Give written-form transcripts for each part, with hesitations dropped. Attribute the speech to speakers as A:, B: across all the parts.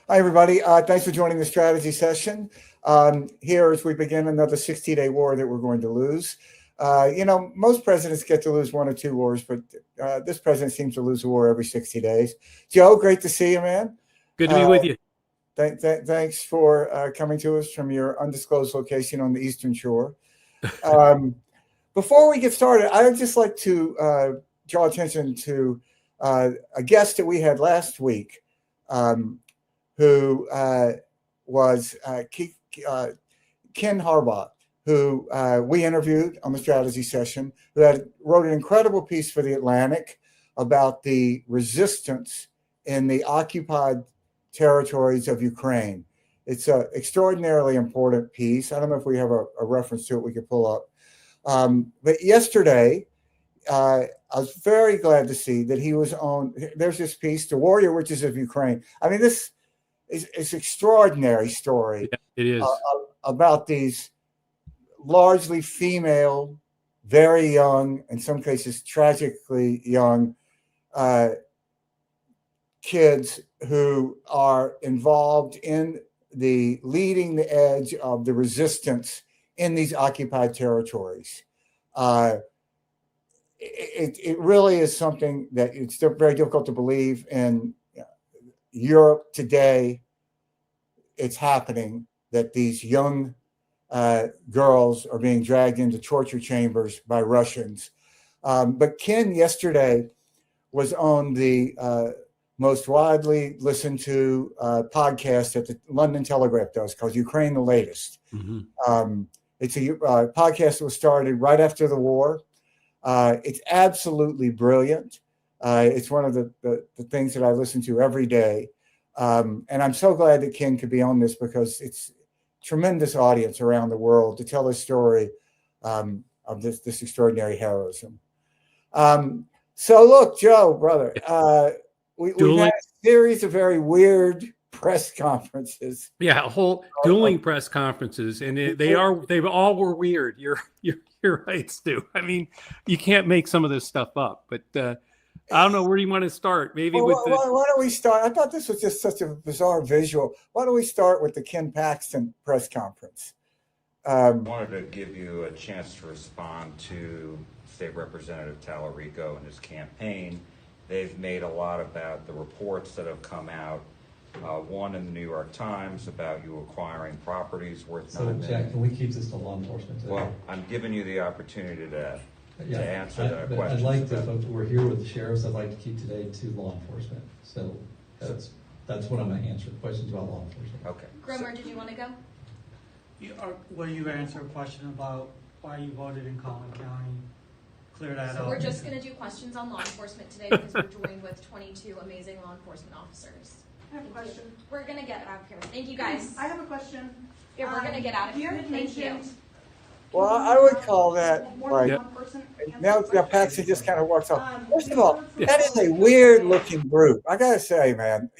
A: Hi, everybody. Thanks for joining the strategy session. Here, as we begin another 60-day war that we're going to lose. Most presidents get to lose one or two wars, but this president seems to lose a war every 60 days. Joe, great to see you, man.
B: Good to be with you.
A: Thanks for coming to us from your undisclosed location on the Eastern Shore. Before we get started, I would just like to draw attention to a guest that we had last week, who was Ken Harbaugh, who we interviewed on the strategy session, who wrote an incredible piece for The Atlantic about the resistance in the occupied territories of Ukraine. It's an extraordinarily important piece. I don't know if we have a reference to it we could pull up. But yesterday, I was very glad to see that he was on. There's this piece, The Warrior Witches of Ukraine. I mean, this is an extraordinary story.
B: Yeah, it is.
A: About these largely female, very young, in some cases tragically young kids who are involved in leading the edge of the resistance in these occupied territories. It really is something that it's very difficult to believe in Europe today. It's happening that these young girls are being dragged into torture chambers by Russians. But Ken yesterday was on the most widely listened to podcast that the London Telegraph does, called Ukraine the Latest. Mm-hmm. It's a podcast that was started right after the war. It's absolutely brilliant. It's one of the things that I listen to every day. And I'm so glad that Ken could be on this, because it's tremendous audience around the world to tell the story of this extraordinary heroism. So look, Joe, brother, we've had a series of very weird press conferences.
B: Yeah, a whole dueling press conferences, and they all were weird. You're right, Stu. I mean, you can't make some of this stuff up, but I don't know, where do you want to start? Maybe why
A: don't we start? I thought this was just such a bizarre visual. Why don't we start with the Ken Paxton press conference?
C: I wanted to give you a chance to respond to State Representative Tallarico and his campaign. They've made a lot about the reports that have come out. One in the New York Times about you acquiring properties worth $9 million.
D: Jack, can we keep this to law enforcement today?
C: Well, I'm giving you the opportunity to answer that question.
D: I'd like to, we're here with the sheriffs, I'd like to keep today to law enforcement. So that's what I'm going to answer, questions about law enforcement.
C: Okay.
E: Gromer, did you want to go?
F: Will you answer a question about why you voted in Collin County? Clear that up.
E: We're just going to do questions on law enforcement today, because we're joined with 22 amazing law enforcement officers.
G: I have a question.
E: We're going to get out of here. Thank you, guys.
G: I have a question.
E: Yeah, we're going to get out of here. Thank you.
A: Well, I would call that like, now Paxton just kind of walks off. First of all, that is a weird looking group. I gotta say, man,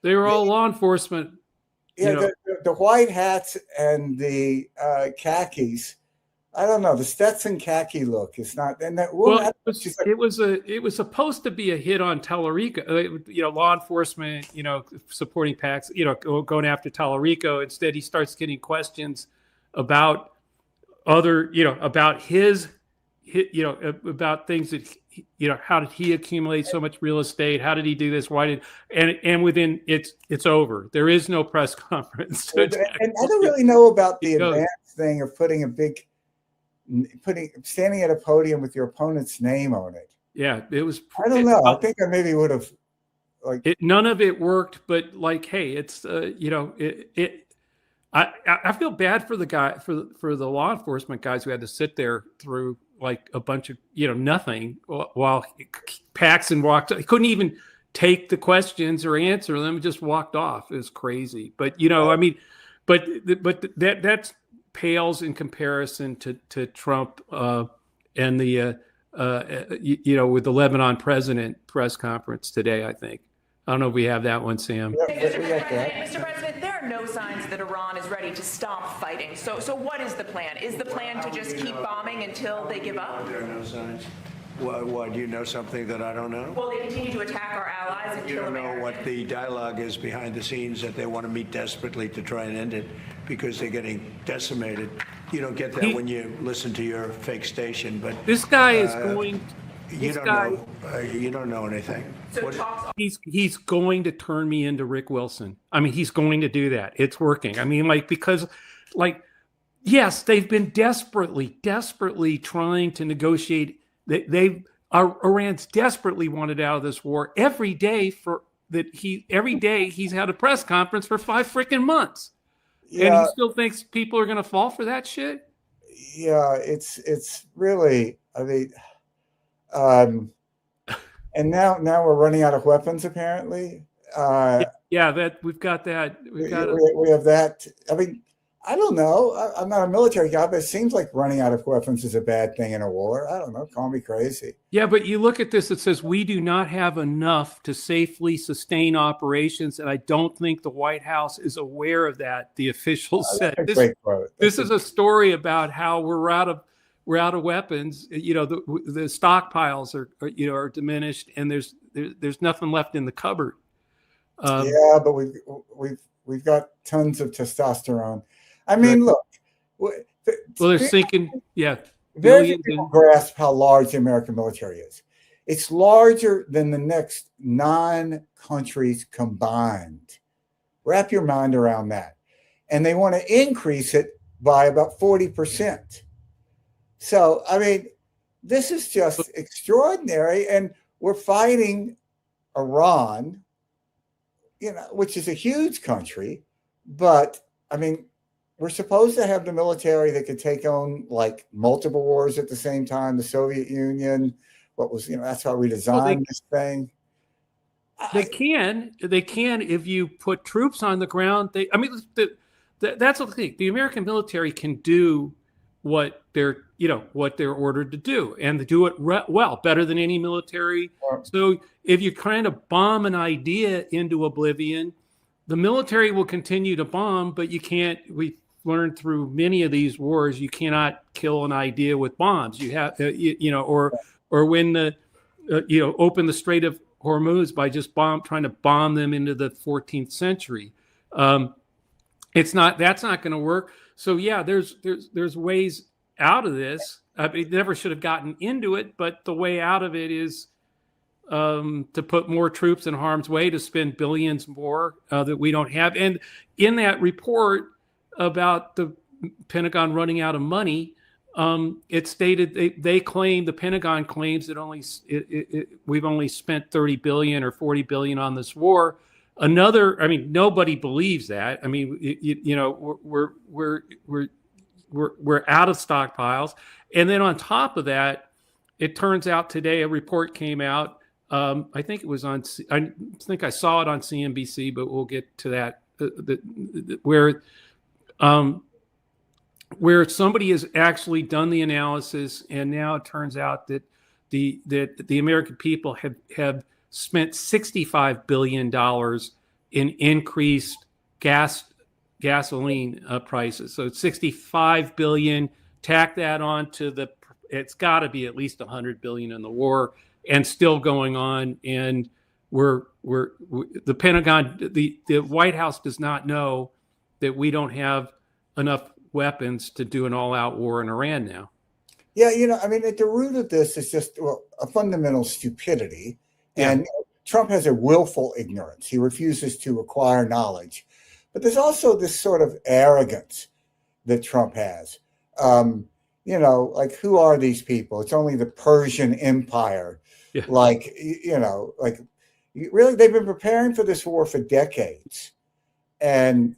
B: they were all law enforcement.
A: Yeah, the white hats and the khakis. I don't know, the Stetson khaki look is not. And that woman,
B: it was supposed to be a hit on Tallarico. Law enforcement, supporting Pax, going after Tallarico. Instead, he starts getting questions about other, about about things that, how did he accumulate so much real estate? How did he do this? Why did, and within it's over. There is no press conference.
A: And I don't really know about the advanced thing of standing at a podium with your opponent's name on it.
B: Yeah, it was.
A: I don't know. I think I maybe would have
B: none of it worked, but hey, it's I feel bad for the guy, for the law enforcement guys who had to sit there through like a bunch of nothing while Paxton walked. He couldn't even take the questions or answer them; just walked off. It was crazy. But I mean, but that's pales in comparison to Trump and the with the Lebanon president press conference today. I think. I don't know if we have that one, Sam.
H: Mr. President, there are no signs that Iran is ready to stop fighting. So what is the plan? Is the plan to just keep bombing until they give up?
I: There are no signs.
G: Why, do you know something that I don't know?
H: Well, they continue to attack our allies and
G: You
H: kill
G: don't know
H: Americans.
G: what the dialogue is behind the scenes, that they want to meet desperately to try and end it because they're getting decimated. You don't get that when you listen to your fake station, but
B: This guy is going.
G: you don't know anything.
H: So talks.
B: He's going to turn me into Rick Wilson. I mean, he's going to do that. It's working. I mean, because yes, they've been desperately trying to negotiate. Iran's desperately wanted out of this war every day every day he's had a press conference for 5 freaking months.
A: Yeah,
B: And he still thinks people are going to fall for that shit.
A: yeah, it's really, I mean, and now we're running out of weapons apparently.
B: Yeah, that we've got that.
A: We have that. I mean, I don't know. I'm not a military guy, but it seems like running out of weapons is a bad thing in a war. I don't know. Call me crazy.
B: Yeah, but you look at this, it says we do not have enough to safely sustain operations, and I don't think the White House is aware of that, the officials said. This is a story about how we're out of weapons. You know, the stockpiles are diminished, and there's nothing left in the cupboard.
A: Yeah, but we've got tons of testosterone. I mean, look.
B: Well, they're sinking. Yeah.
A: Very few people grasp how large the American military is. It's larger than the next 9 countries combined. Wrap your mind around that. And they want to increase it by about 40%. So, I mean, this is just extraordinary. And we're fighting Iran, which is a huge country. But, I mean, we're supposed to have the military that could take on like multiple wars at the same time. The Soviet Union, that's how we designed this thing.
B: They can if you put troops on the ground. That's the thing. The American military can do what they're ordered to do, and they do it well, better than any military. So if you kind of bomb an idea into oblivion, the military will continue to bomb, but you can't. We learned through many of these wars, you cannot kill an idea with bombs. You have, or when open the Strait of Hormuz by just trying to bomb them into the 14th century. That's not going to work. So yeah, there's ways out of this. I mean, never should have gotten into it, but the way out of it is to put more troops in harm's way, to spend billions more that we don't have. And in that report about the Pentagon running out of money, it stated the Pentagon claims that we've only spent 30 billion or 40 billion on this war. Nobody believes that. I mean, we're out of stockpiles, and then on top of that, it turns out today a report came out. I think it was I think I saw it on CNBC, but we'll get to that. Where somebody has actually done the analysis, and now it turns out that the American people have spent $65 billion in increased gasoline prices. So it's $65 billion. Tack that on to it's got to be at least $100 billion in the war, and still going on. And the Pentagon, the White House does not know that we don't have enough weapons to do an all-out war in Iran now.
A: Yeah, at the root of this is just a fundamental stupidity. Yeah. And Trump has a willful ignorance. He refuses to acquire knowledge. But there's also this sort of arrogance that Trump has. Who are these people? It's only the Persian Empire. Yeah. Really, they've been preparing for this war for decades. And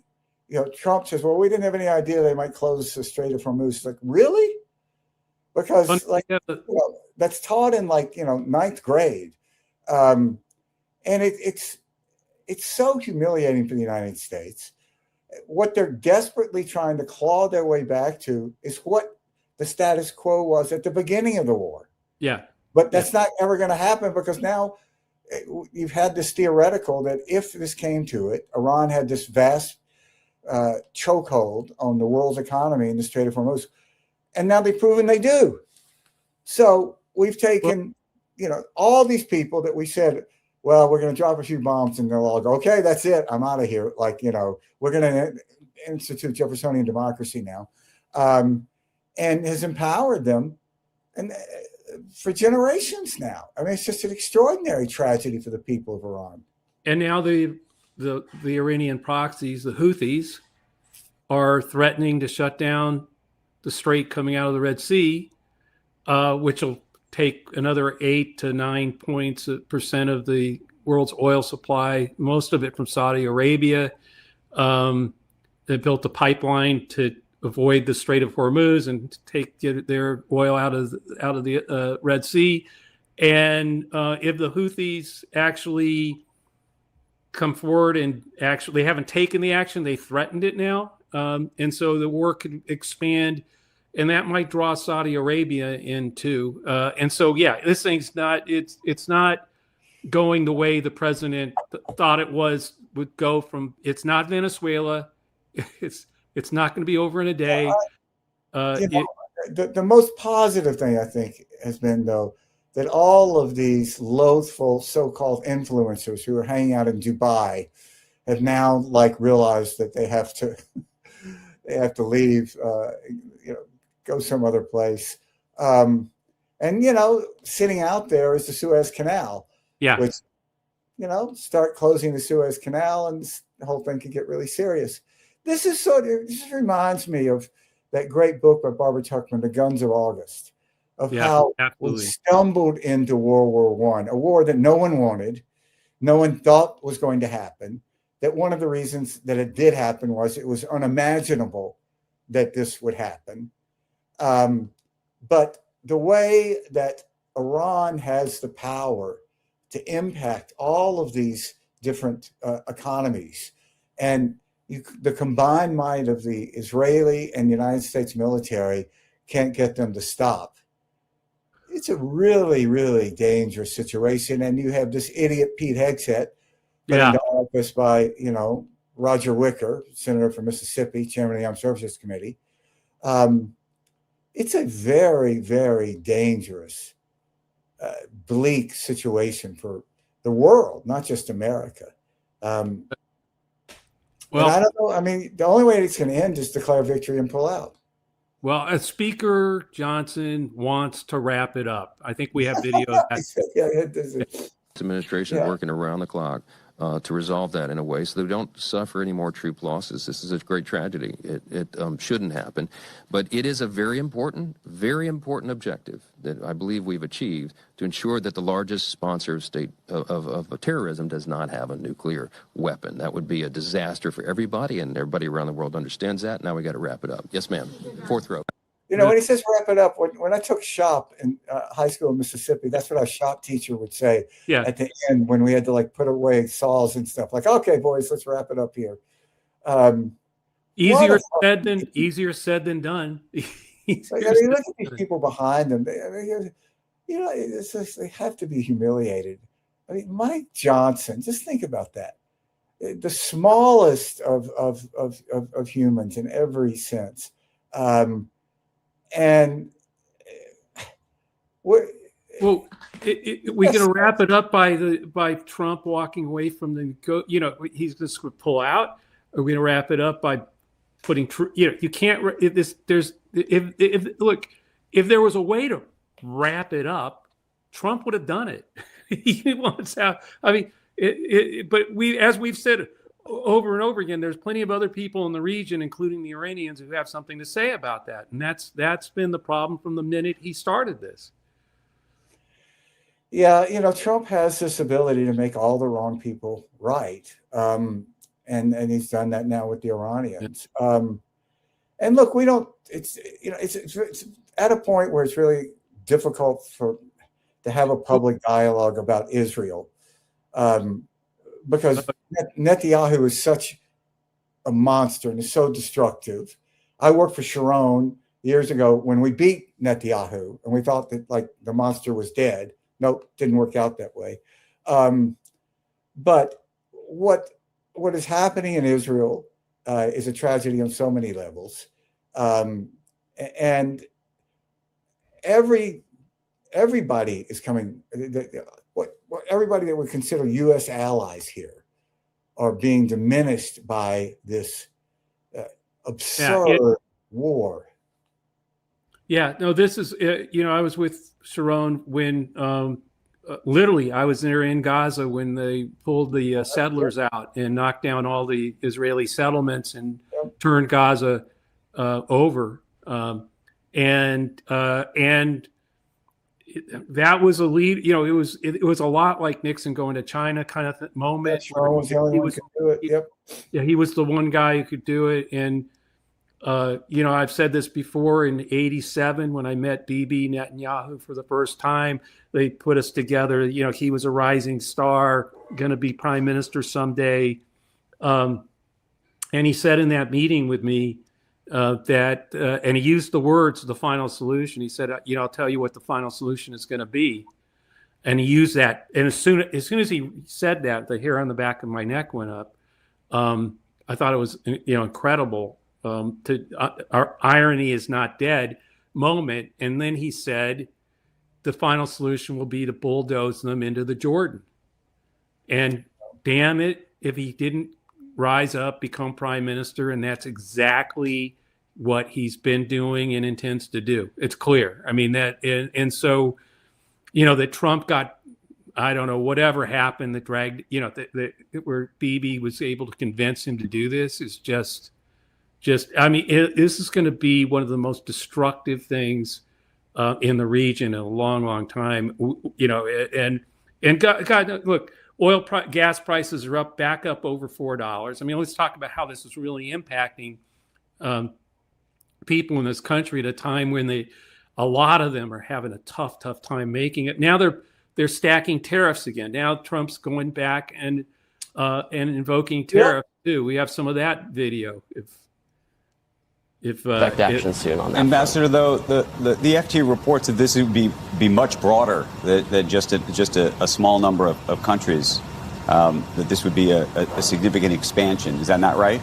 A: Trump says, well, we didn't have any idea they might close the Strait of Hormuz. Like, really? Because that's taught in ninth grade. And it's so humiliating for the United States. What they're desperately trying to claw their way back to is what the status quo was at the beginning of the war.
B: Yeah.
A: But that's not ever going to happen, because now you've had this theoretical that if this came to it, Iran had this vast chokehold on the world's economy in the Strait of Hormuz, and now they've proven they do. So we've taken, all these people that we said, well, we're going to drop a few bombs and they'll all go, okay, that's it. I'm out of here. Like, we're going to institute Jeffersonian democracy now, and has empowered them and for generations now. I mean, it's just an extraordinary tragedy for the people of Iran.
B: And now the Iranian proxies, the Houthis, are threatening to shut down the strait coming out of the Red Sea, which will take another 8 to 9 percent of the world's oil supply, most of it from Saudi Arabia. They built a pipeline to avoid the Strait of Hormuz and get their oil out of the Red Sea. And if the Houthis actually come forward and actually, they haven't taken the action, they threatened it now. And so the war could expand, and that might draw Saudi Arabia in too. And so, yeah, this thing's it's not going the way the president thought it would go from. It's not Venezuela. It's not going to be over in a day.
A: The most positive thing, I think, has been, though, that all of these loathful so-called influencers who are hanging out in Dubai have now realized that they have to leave, go some other place. And sitting out there is the Suez Canal.
B: Yeah.
A: Which, start closing the Suez Canal and the whole thing could get really serious. This reminds me of that great book by Barbara Tuchman, The Guns of August, of how we stumbled into World War I, a war that no one wanted, no one thought was going to happen, that one of the reasons that it did happen was it was unimaginable that this would happen. But the way that Iran has the power to impact all of these different economies, and the combined might of the Israeli and United States military can't get them to stop. It's a really, really dangerous situation. And you have this idiot Pete Hegseth put into office by, Roger Wicker, senator from Mississippi, chairman of the Armed Services Committee. It's a very, very dangerous, bleak situation for the world, not just America. Well, I don't know. I mean, the only way it's going to end is declare victory and pull out.
B: Well, Speaker Johnson wants to wrap it up. I think we have video of that.
I: This administration working around the clock to resolve that in a way so that we don't suffer any more troop losses. This is a great tragedy. It shouldn't happen. But it is a very important objective that I believe we've achieved to ensure that the largest sponsor of state of terrorism does not have a nuclear weapon. That would be a disaster for everybody, and everybody around the world understands that. Now we got to wrap it up. Yes, ma'am. Fourth row.
A: When he says wrap it up, when I took shop in high school in Mississippi, that's what our shop teacher would say at the end when we had to put away saws and stuff. Okay, boys, let's wrap it up here.
B: Easier said than done.
A: Look at these people behind them. It's just, they have to be humiliated. I mean, Mike Johnson, just think about that. The smallest of humans in every sense. And we're
B: going to wrap it up by Trump walking away from he's just going to pull out. Are we going to wrap it up by putting you can't if there was a way to wrap it up, Trump would have done it. He wants out. I mean, but as we've said over and over again, there's plenty of other people in the region, including the Iranians, who have something to say about that. And that's been the problem from the minute he started this.
A: Yeah, Trump has this ability to make all the wrong people right. And he's done that now with the Iranians. And look, it's at a point where it's really difficult to have a public dialogue about Israel. Because Netanyahu is such a monster and is so destructive. I worked for Sharon years ago when we beat Netanyahu, and we thought that the monster was dead. Nope, didn't work out that way. But what is happening in Israel is a tragedy on so many levels, and every everybody is coming. What everybody that would consider U.S. allies here are being diminished by this absurd war.
B: Yeah, no, this is, I was with Sharon when literally I was there in Gaza when they pulled the settlers out and knocked down all the Israeli settlements and turned Gaza over. And that was a lead, it was a lot like Nixon going to China kind of moment.
A: Sharon was the only one who could do it. Yep.
B: Yeah, he was the one guy who could do it. And I've said this before in '87 when I met Bibi Netanyahu for the first time. They put us together. He was a rising star, going to be prime minister someday. And he said in that meeting with me that, and he used the words, the final solution. He said, I'll tell you what the final solution is going to be. And he used that. And as soon as he said that, the hair on the back of my neck went up. I thought it was, incredible. Our irony is not dead moment. And then he said, the final solution will be to bulldoze them into the Jordan. And damn it, if he didn't rise up, become prime minister, and that's exactly what he's been doing and intends to do. It's clear. I mean, and so, that Trump got, I don't know, whatever happened that dragged, where Bibi was able to convince him to do this is just, I mean, this is going to be one of the most destructive things in the region in a long, long time. And God, look, gas prices are back up over $4. I mean, let's talk about how this is really impacting people in this country at a time when a lot of them are having a tough time making it. Now they're stacking tariffs again. Now Trump's going back and invoking tariffs too. We have some of that video.
J: Expect action soon on that.
K: Ambassador, though, the FT reports that this would be much broader than just a small number of countries. That this would be a significant expansion. Is that not right?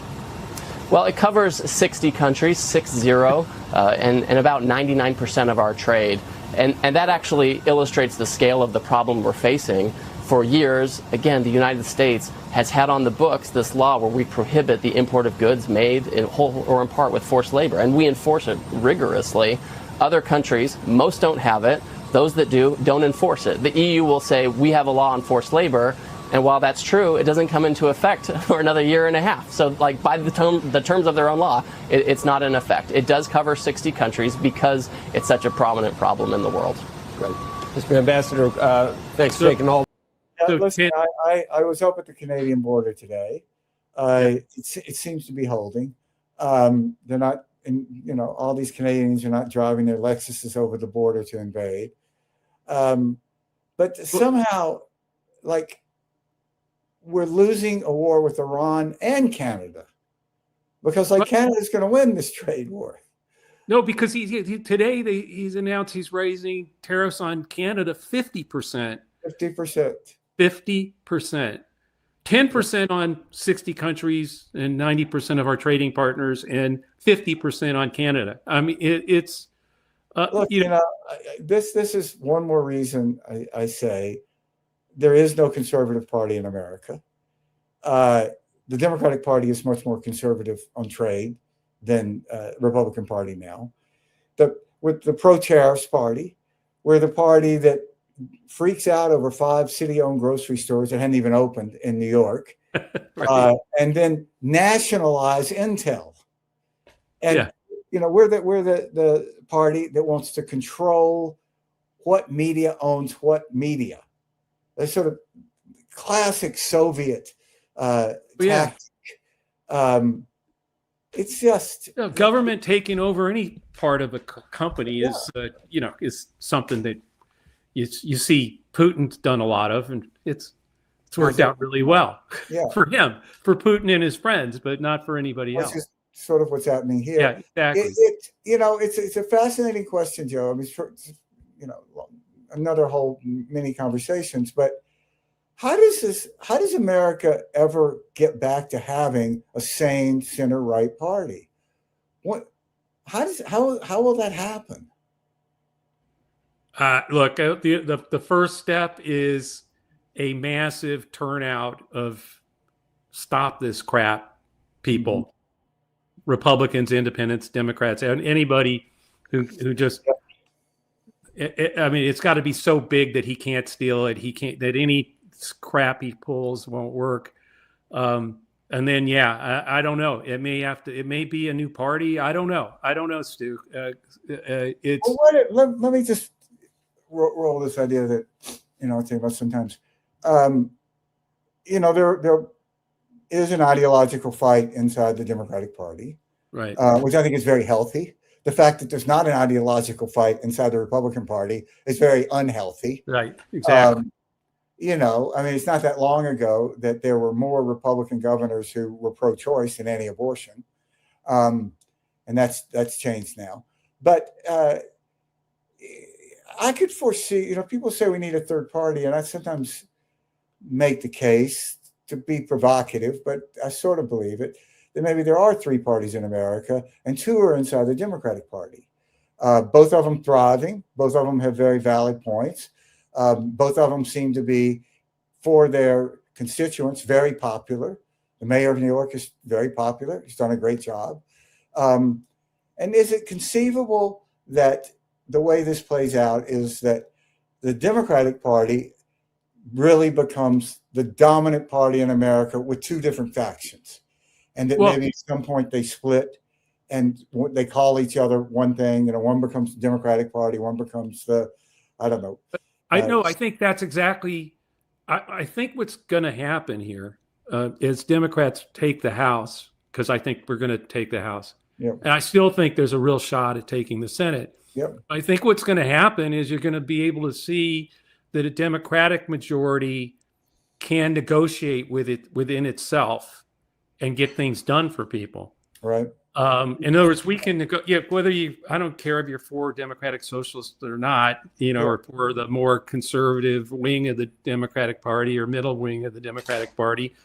J: Well, it covers 60 countries, 60, and about 99% of our trade. And that actually illustrates the scale of the problem we're facing. For years, again, the United States has had on the books this law where we prohibit the import of goods made in whole or in part with forced labor, and we enforce it rigorously. Other countries, most don't have it. Those that do, don't enforce it. The EU will say, we have a law on forced labor, and while that's true, it doesn't come into effect for another year and a half. So, like, by the terms of their own law, it's not in effect. It does cover 60 countries because it's such a prominent problem in the world.
L: Right. Mr. Ambassador, thanks for taking all.
A: Yeah, listen, I was up at the Canadian border today. It seems to be holding. They're not, all these Canadians are not driving their Lexuses over the border to invade. But somehow, like, we're losing a war with Iran and Canada because, like, Canada's going to win this trade war.
B: No, because today he's announced he's raising tariffs on Canada 50%.
A: 50%.
B: 50%. 10% on 60 countries and 90% of our trading partners, and 50% on Canada. I mean, it's
A: look, this is one more reason I say there is no conservative party in America. The Democratic Party is much more conservative on trade than Republican Party now. With the pro-tariffs party, we're the party that freaks out over 5 city-owned grocery stores that hadn't even opened in New York, right. And then nationalize Intel. And we're the party that wants to control what media owns what media. A sort of classic Soviet tactic. It's just
B: government taking over any part of a company is something that you see Putin's done a lot of, and it's worked out really well for him, for Putin and his friends, but not for anybody else.
A: Which is sort of what's happening here.
B: Yeah, exactly.
A: It's a fascinating question, Joe. I mean, another whole mini conversations, but how does America ever get back to having a sane center-right party? How will that happen?
B: Look, the first step is a massive turnout of stop this crap people,
A: Mm-hmm.
B: Republicans, Independents, Democrats, and anybody who just. I mean, it's got to be so big that he can't steal it. He can't. That any crap he pulls won't work. And then, yeah, I don't know. It may have to. It may be a new party. I don't know. I don't know, Stu. It's.
A: Well, let me just roll this idea that I think about sometimes. There is an ideological fight inside the Democratic Party,
B: Right.
A: Which I think is very healthy. The fact that there's not an ideological fight inside the Republican Party is very unhealthy.
B: Right. Exactly.
A: I mean, it's not that long ago that there were more Republican governors who were pro-choice than anti-abortion, and that's changed now. But I could foresee, people say we need a third party, and I sometimes make the case to be provocative, but I sort of believe it, that maybe there are three parties in America, and two are inside the Democratic Party. Both of them thriving. Both of them have very valid points. Both of them seem to be, for their constituents, very popular. The mayor of New York is very popular. He's done a great job. And is it conceivable that the way this plays out is that the Democratic Party really becomes the dominant party in America with two different factions, and that maybe at some point they split and they call each other one thing, one becomes the Democratic Party, one becomes the, I don't know.
B: I know. I think that's exactly, I think what's going to happen here is Democrats take the House, because I think we're going to take the House.
A: Yep.
B: And I still think there's a real shot at taking the Senate.
A: Yep.
B: I think what's going to happen is you're going to be able to see that a Democratic majority can negotiate with it within itself and get things done for people.
A: Right.
B: In other words, we can whether I don't care if you're for Democratic Socialists or not, or for the more conservative wing of the Democratic Party or middle wing of the Democratic Party.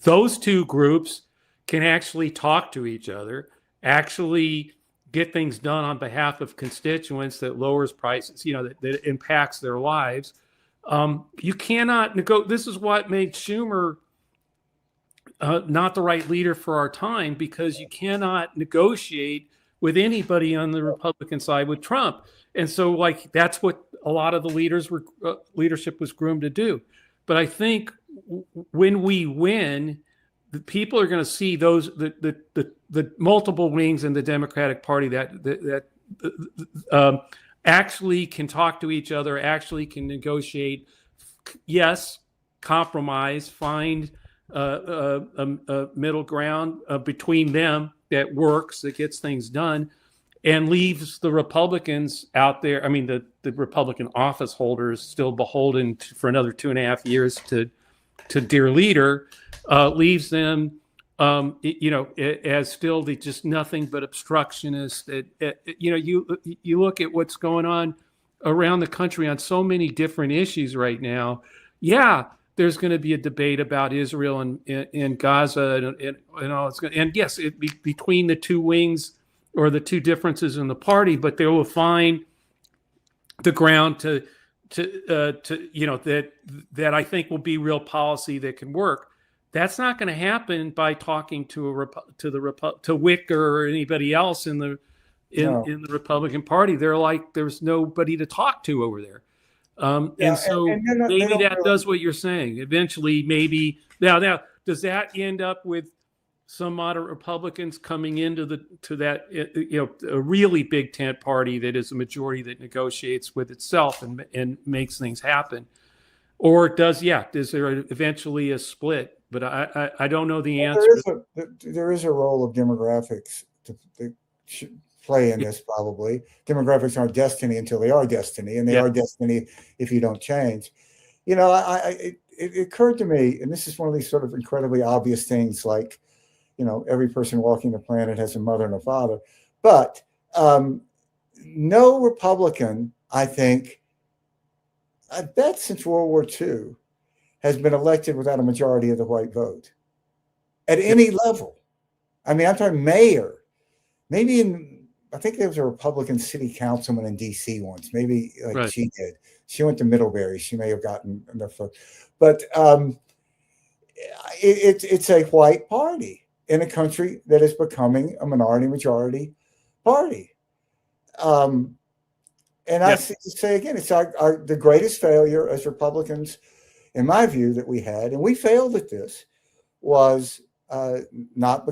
B: Those two groups can actually talk to each other, actually get things done on behalf of constituents that lowers prices, that impacts their lives. You cannot negotiate. This is what made Schumer not the right leader for our time, because you cannot negotiate with anybody on the Republican side with Trump. And so, that's what a lot of the leadership was groomed to do. But I think when we win, the people are going to see the multiple wings in the Democratic Party that actually can talk to each other, actually can negotiate, yes, compromise, find a middle ground between them that works, that gets things done, and leaves the Republicans out there. I mean, the Republican office holders still beholden for another 2.5 years to dear leader, leaves them, as still just nothing but obstructionist. You look at what's going on around the country on so many different issues right now. Yeah, there's going to be a debate about Israel and Gaza and all. And yes, between the two wings or the two differences in the party, but they will find the ground to that I think will be real policy that can work. That's not going to happen by talking to Wicker or anybody else in the Republican Party. They're like, there's nobody to talk to over there. And so maybe that does what you're saying. Eventually, maybe now does that end up with some moderate Republicans coming into a really big tent party that is a majority that negotiates with itself and makes things happen, or is there eventually a split? But I don't know the answer.
A: There is a role of demographics to play in this, probably. Demographics aren't destiny until they are destiny, and they are destiny if you don't change. It occurred to me, and this is one of these sort of incredibly obvious things, like, every person walking the planet has a mother and a father. But no Republican, I bet since World War II, has been elected without a majority of the white vote at any level. I mean, I'm talking mayor, maybe in I think there was a Republican city councilman in D.C. once. Maybe
B: Right.
A: she did. She went to Middlebury. She may have gotten enough votes. But it's a white party in a country that is becoming a minority majority party. And I say again, it's the greatest failure as Republicans, in my view, that we had, and we failed at this, was not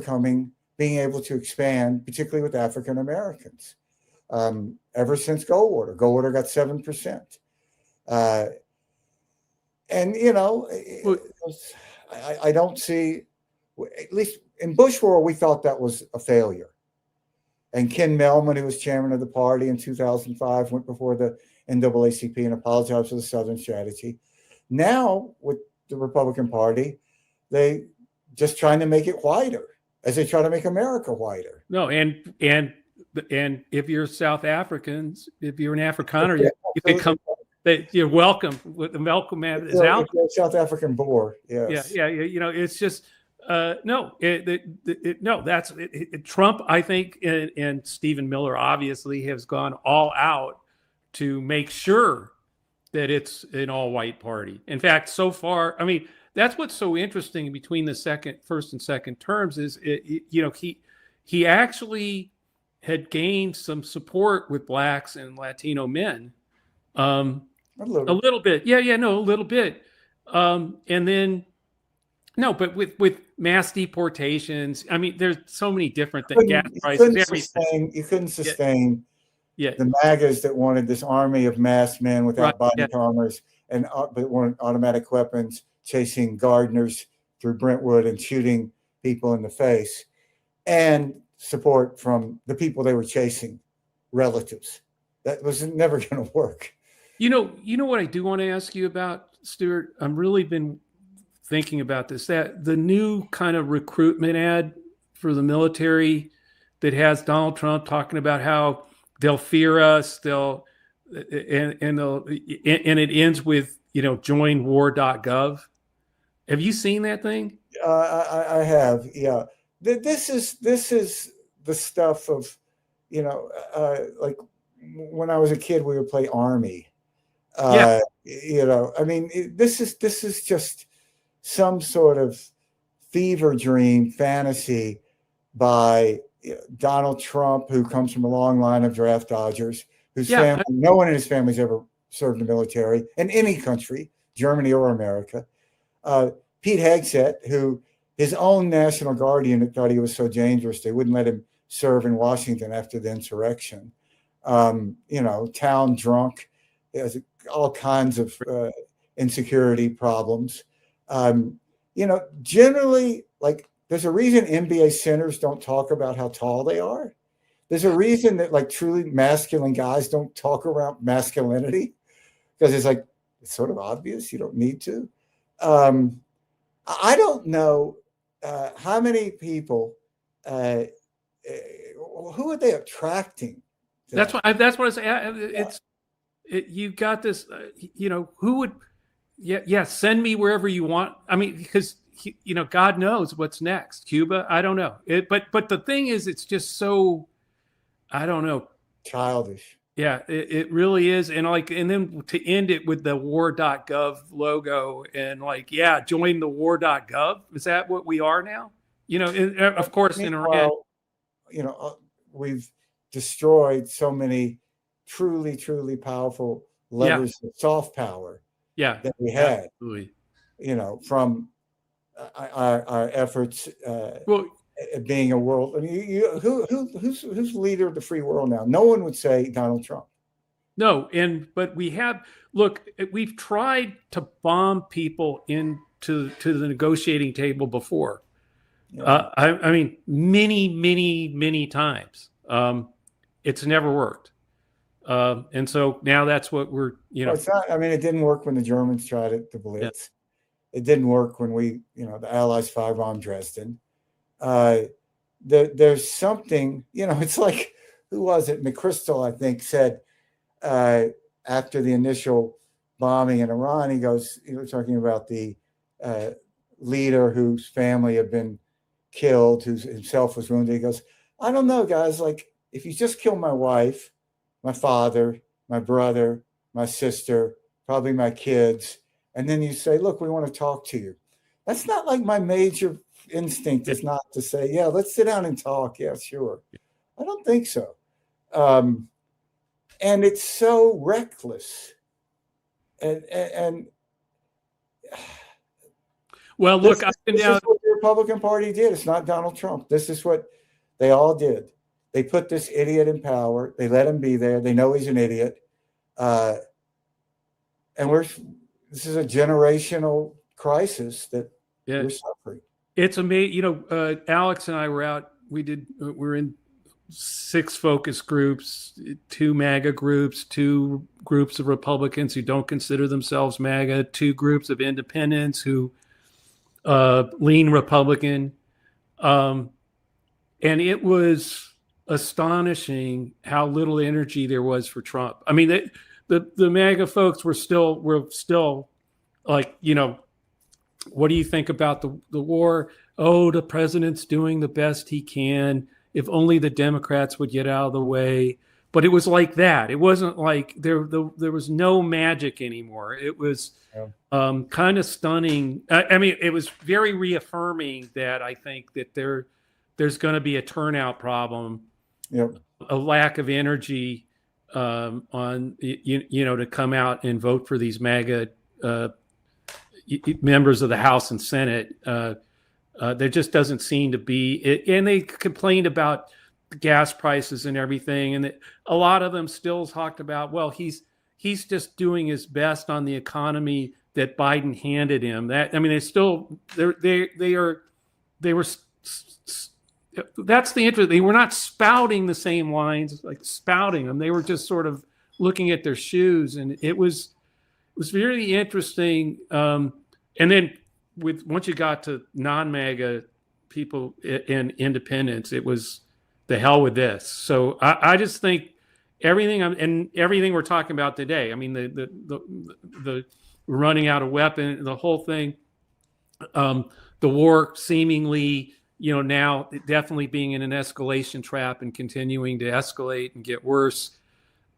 A: being able to expand, particularly with African Americans. Ever since Goldwater got 7%. And, you know, I don't see, at least in Bush world, we thought that was a failure. And Ken Mehlman, who was chairman of the party in 2005, went before the NAACP and apologized for the Southern strategy. Now, with the Republican Party, they just trying to make it whiter, as they try to make America whiter.
B: No, and if you're South Africans, if you're an Afrikaner, you can come. You're welcome. The welcome mat is out.
A: South African Boer, yes.
B: Yeah. You know, it's just no. That's Trump. I think, and Stephen Miller obviously has gone all out to make sure that it's an all-white party. In fact, so far, I mean, that's what's so interesting between the first and second terms is, you know, he actually had gained some support with blacks and Latino men. A little bit. A little bit. And then, no, but with mass deportations, I mean, there's so many different things. Gas prices, everything.
A: You couldn't sustain
B: the
A: MAGAs that wanted this army of masked men without body armors and but wanted automatic weapons, chasing gardeners through Brentwood and shooting people in the face, and support from the people they were chasing, relatives. That was never going to work.
B: You know what I do want to ask you about, Stuart? I've really been thinking about this, that the new kind of recruitment ad for the military that has Donald Trump talking about how they'll fear us, and it ends with, you know, join war.gov. Have you seen that thing?
A: I have, yeah. This is the stuff of, you know, like when I was a kid, we would play Army. You know, I mean, this is just some sort of fever dream fantasy by Donald Trump, who comes from a long line of draft dodgers, whose family, no one in his family's ever served in the military in any country, Germany or America. Pete Hegseth, who his own National Guard unit thought he was so dangerous they wouldn't let him serve in Washington after the insurrection. You know, town drunk, has all kinds of insecurity problems. You know, generally, like, there's a reason NBA centers don't talk about how tall they are. There's a reason that, like, truly masculine guys don't talk about masculinity, because it's sort of obvious. You don't need to. I don't know how many people, who are they attracting?
B: That's what I say. You got this, you know, who would, send me wherever you want. I mean, because, you know, God knows what's next. Cuba, I don't know. But the thing is, it's just so, I don't know.
A: Childish.
B: Yeah, it really is. And then to end it with the war.gov logo and join the war.gov. Is that what we are now? You know, of course, in Iran.
A: You know, we've destroyed so many truly, truly powerful levers of soft power that we had,
B: absolutely.
A: You know, from our efforts being a world. I mean, who's leader of the free world now? No one would say Donald Trump.
B: No, but we've tried to bomb people into the negotiating table before. Yeah. I mean, many times. It's never worked. And so now that's what we're, you know.
A: Well, it's not, I mean, it didn't work when the Germans tried it, the Blitz. Yeah. It didn't work when the Allies firebombed Dresden. There's something, you know, it's like, who was it? McChrystal, I think, said after the initial bombing in Iran, he was talking about the leader whose family had been killed, who himself was wounded. He goes, I don't know, guys, like, if you just kill my wife, my father, my brother, my sister, probably my kids, and then you say, look, we want to talk to you. That's not like my major instinct is not to say, yeah, let's sit down and talk. Yeah, sure. I don't think so. And it's so reckless. And
B: well, look,
A: this is what the Republican Party did. It's not Donald Trump. This is what they all did. They put this idiot in power. They let him be there. They know he's an idiot. And this is a generational crisis that we're suffering.
B: It's amazing. Alex and I were out. We're in 6 focus groups, 2 MAGA groups, 2 groups of Republicans who don't consider themselves MAGA, 2 groups of independents who lean Republican. And it was astonishing how little energy there was for Trump. I mean, the MAGA folks were still like, what do you think about the war? Oh, the president's doing the best he can. If only the Democrats would get out of the way. But it was like that. It wasn't like there was no magic anymore. It was kind of stunning. I mean, it was very reaffirming that I think that there's going to be a turnout problem, a lack of energy on to come out and vote for these MAGA members of the House and Senate. There just doesn't seem to be, and they complained about gas prices and everything, and a lot of them still talked about, well, he's just doing his best on the economy that Biden handed him. That, I mean, they were. That's the interest. They were not spouting the same lines, like spouting them. They were just sort of looking at their shoes, and it was very interesting. And then once you got to non-MAGA people and independents, it was the hell with this. So I just think everything we're talking about today. I mean, the running out of weapon, the whole thing, the war seemingly, now definitely being in an escalation trap and continuing to escalate and get worse.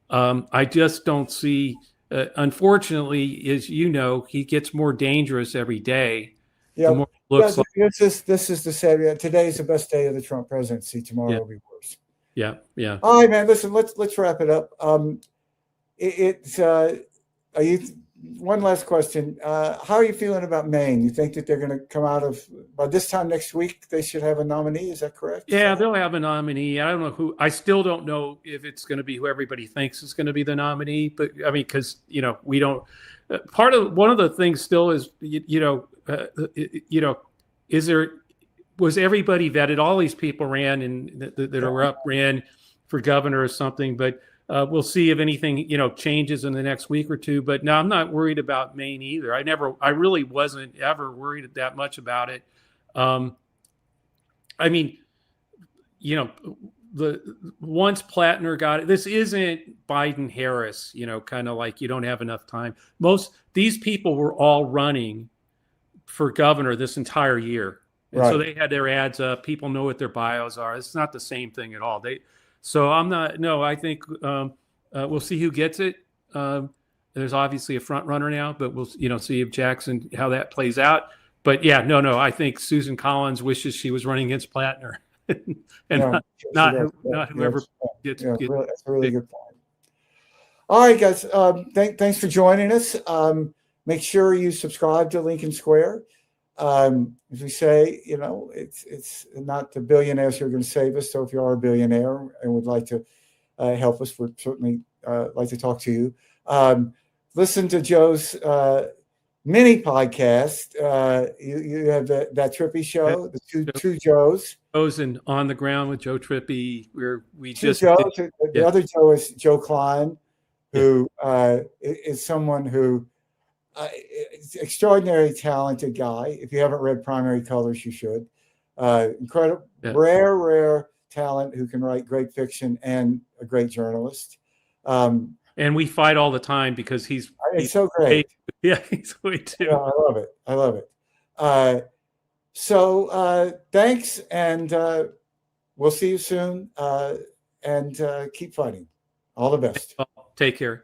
B: I just don't see. Unfortunately, as he gets more dangerous every day.
A: Yeah, this is the sad. Today's the best day of the Trump presidency. Tomorrow will be worse.
B: Yeah.
A: All right, man. Listen, let's wrap it up. One last question. How are you feeling about Maine? You think that they're going to come out of, by this time next week, they should have a nominee? Is that correct?
B: Yeah, they'll have a nominee. I don't know who. I still don't know if it's going to be who everybody thinks is going to be the nominee. But I mean, because we don't. One of the things still is was everybody vetted? All these people ran and that are up ran for governor or something, but. We'll see if anything, changes in the next week or two. But no, I'm not worried about Maine either. I really wasn't ever worried that much about it. I mean, once Plattner got it, this isn't Biden-Harris, kind of like you don't have enough time. These people were all running for governor this entire year. And so they had their ads up. People know what their bios are. It's not the same thing at all. So I'm not. No, I think we'll see who gets it. There's obviously a front runner now, but we'll see if Jackson how that plays out. But yeah, no. I think Susan Collins wishes she was running against Plattner, and not whoever gets. That's
A: a really good point. All right, guys. Thanks for joining us. Make sure you subscribe to Lincoln Square. As we say, it's not the billionaires who are going to save us. So if you are a billionaire and would like to help us, we'd certainly like to talk to you. Listen to Joe's mini podcast. You have that Trippi show, the two Joes.
B: Joe's and On the Ground with Joe Trippi, where we
A: two Joes. The other Joe is Joe Klein, who is someone who. Extraordinary talented guy. If you haven't read Primary Colors, you should. Incredible, rare talent who can write great fiction and a great journalist. And
B: we fight all the time because he's
A: so great.
B: He's great too.
A: Yeah, I love it. So thanks, and we'll see you soon. and keep fighting. All the best.
B: Take care.